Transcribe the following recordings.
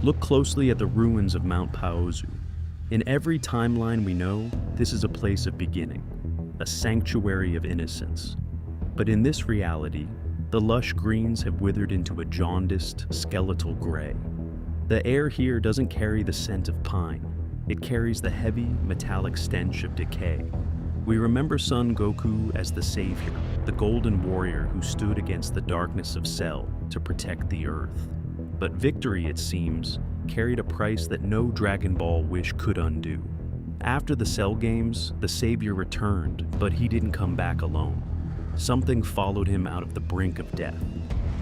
Look closely at the ruins of Mount Paozu. In every timeline we know, this is a place of beginning, a sanctuary of innocence. But in this reality, the lush greens have withered into a jaundiced, skeletal gray. The air here doesn't carry the scent of pine. It carries the heavy, metallic stench of decay. We remember Son Goku as the savior, the golden warrior who stood against the darkness of Cell to protect the Earth. But victory, it seems, carried a price that no Dragon Ball wish could undo. After the Cell games, the savior returned, but he didn't come back alone. Something followed him out of the brink of death,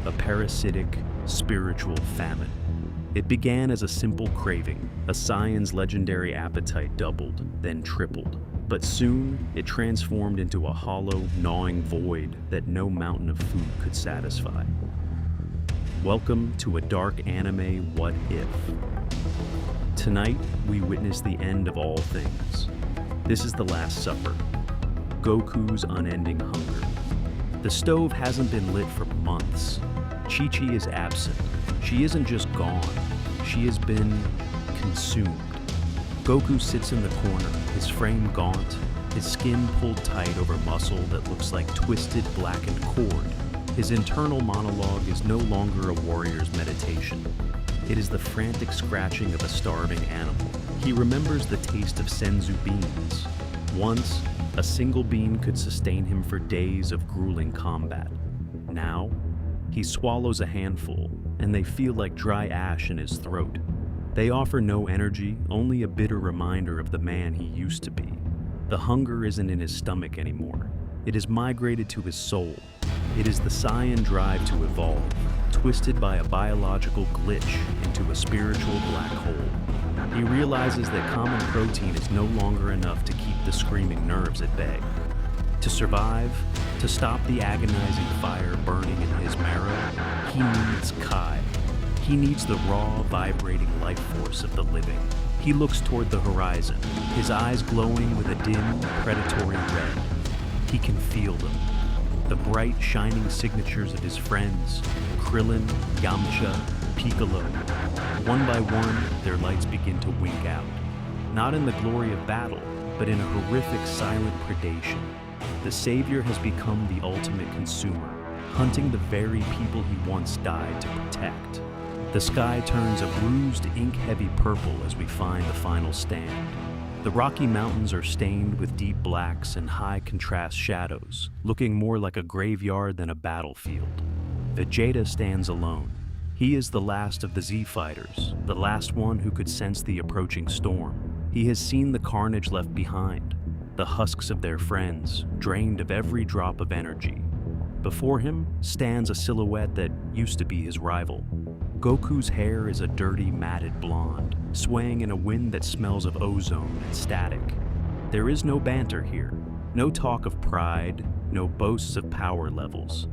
a parasitic, spiritual famine. It began as a simple craving. A Saiyan's legendary appetite doubled, then tripled. But soon, it transformed into a hollow, gnawing void that no mountain of food could satisfy. Welcome to a dark anime What If. Tonight, we witness the end of all things. This is the Last Supper, Goku's unending hunger. The stove hasn't been lit for months. Chi-Chi is absent. She isn't just gone, she has been consumed. Goku sits in the corner, his frame gaunt, his skin pulled tight over muscle that looks like twisted, blackened cord. His internal monologue is no longer a warrior's meditation. It is the frantic scratching of a starving animal. He remembers the taste of senzu beans. Once, a single bean could sustain him for days of grueling combat. Now, he swallows a handful, and they feel like dry ash in his throat. They offer no energy, only a bitter reminder of the man he used to be. The hunger isn't in his stomach anymore. It has migrated to his soul. It is the Saiyan drive to evolve, twisted by a biological glitch into a spiritual black hole. He realizes that common protein is no longer enough to keep the screaming nerves at bay. To survive, to stop the agonizing fire burning in his marrow, he needs Kai. He needs the raw, vibrating life force of the living. He looks toward the horizon, his eyes glowing with a dim, predatory red. He can feel them. The bright, shining signatures of his friends, Krillin, Yamcha, Piccolo. One by one, their lights begin to wink out. Not in the glory of battle, but in a horrific, silent predation. The savior has become the ultimate consumer, hunting the very people he once died to protect. The sky turns a bruised, ink-heavy purple as we find the final stand. The Rocky Mountains are stained with deep blacks and high-contrast shadows, looking more like a graveyard than a battlefield. Vegeta stands alone. He is the last of the Z-Fighters, the last one who could sense the approaching storm. He has seen the carnage left behind, the husks of their friends, drained of every drop of energy. Before him stands a silhouette that used to be his rival. Goku's hair is a dirty, matted blonde, swaying in a wind that smells of ozone and static. There is no banter here, no talk of pride, no boasts of power levels.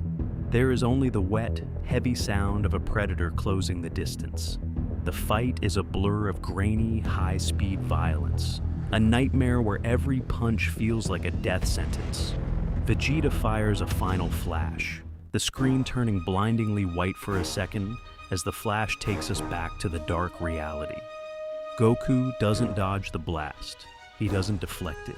There is only the wet, heavy sound of a predator closing the distance. The fight is a blur of grainy, high-speed violence, a nightmare where every punch feels like a death sentence. Vegeta fires a final flash, the screen turning blindingly white for a second as the flash takes us back to the dark reality. Goku doesn't dodge the blast. He doesn't deflect it.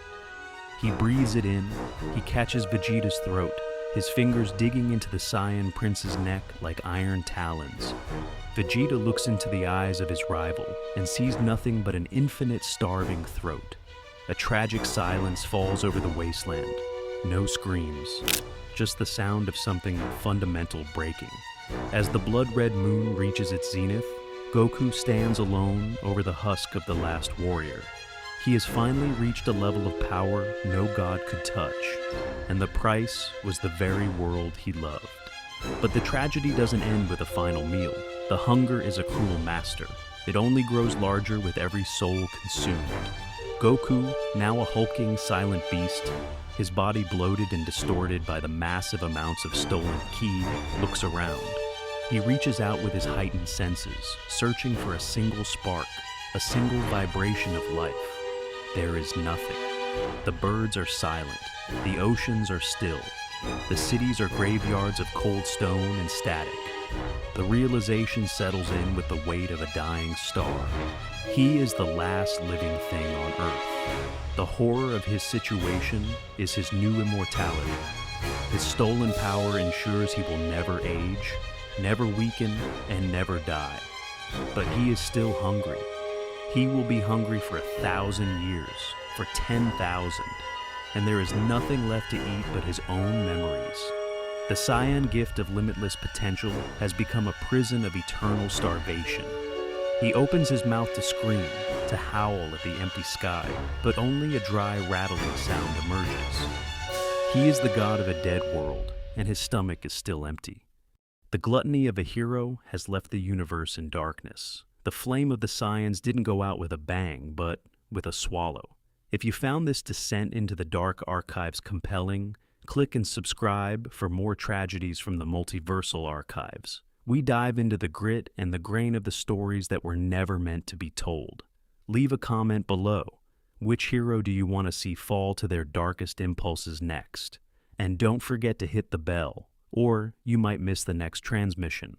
He breathes it in. He catches Vegeta's throat, his fingers digging into the Saiyan prince's neck like iron talons. Vegeta looks into the eyes of his rival and sees nothing but an infinite starving throat. A tragic silence falls over the wasteland. No screams, just the sound of something fundamental breaking. As the blood-red moon reaches its zenith, Goku stands alone over the husk of the last warrior. He has finally reached a level of power no god could touch, and the price was the very world he loved. But the tragedy doesn't end with a final meal. The hunger is a cruel master. It only grows larger with every soul consumed. Goku, now a hulking, silent beast, his body bloated and distorted by the massive amounts of stolen ki, looks around. He reaches out with his heightened senses, searching for a single spark, a single vibration of life. There is nothing. The birds are silent. The oceans are still. The cities are graveyards of cold stone and static. The realization settles in with the weight of a dying star. He is the last living thing on Earth. The horror of his situation is his new immortality. His stolen power ensures he will never age, never weaken, and never die. But he is still hungry. He will be hungry for 1,000 years, for 10,000, and there is nothing left to eat but his own memories. The Saiyan gift of limitless potential has become a prison of eternal starvation. He opens his mouth to scream, to howl at the empty sky, but only a dry rattling sound emerges. He is the god of a dead world, and his stomach is still empty. The gluttony of a hero has left the universe in darkness. The flame of the Saiyans didn't go out with a bang, but with a swallow. If you found this descent into the dark archives compelling, click and subscribe for more tragedies from the multiversal archives. We dive into the grit and the grain of the stories that were never meant to be told. Leave a comment below. Which hero do you want to see fall to their darkest impulses next? And don't forget to hit the bell, or you might miss the next transmission.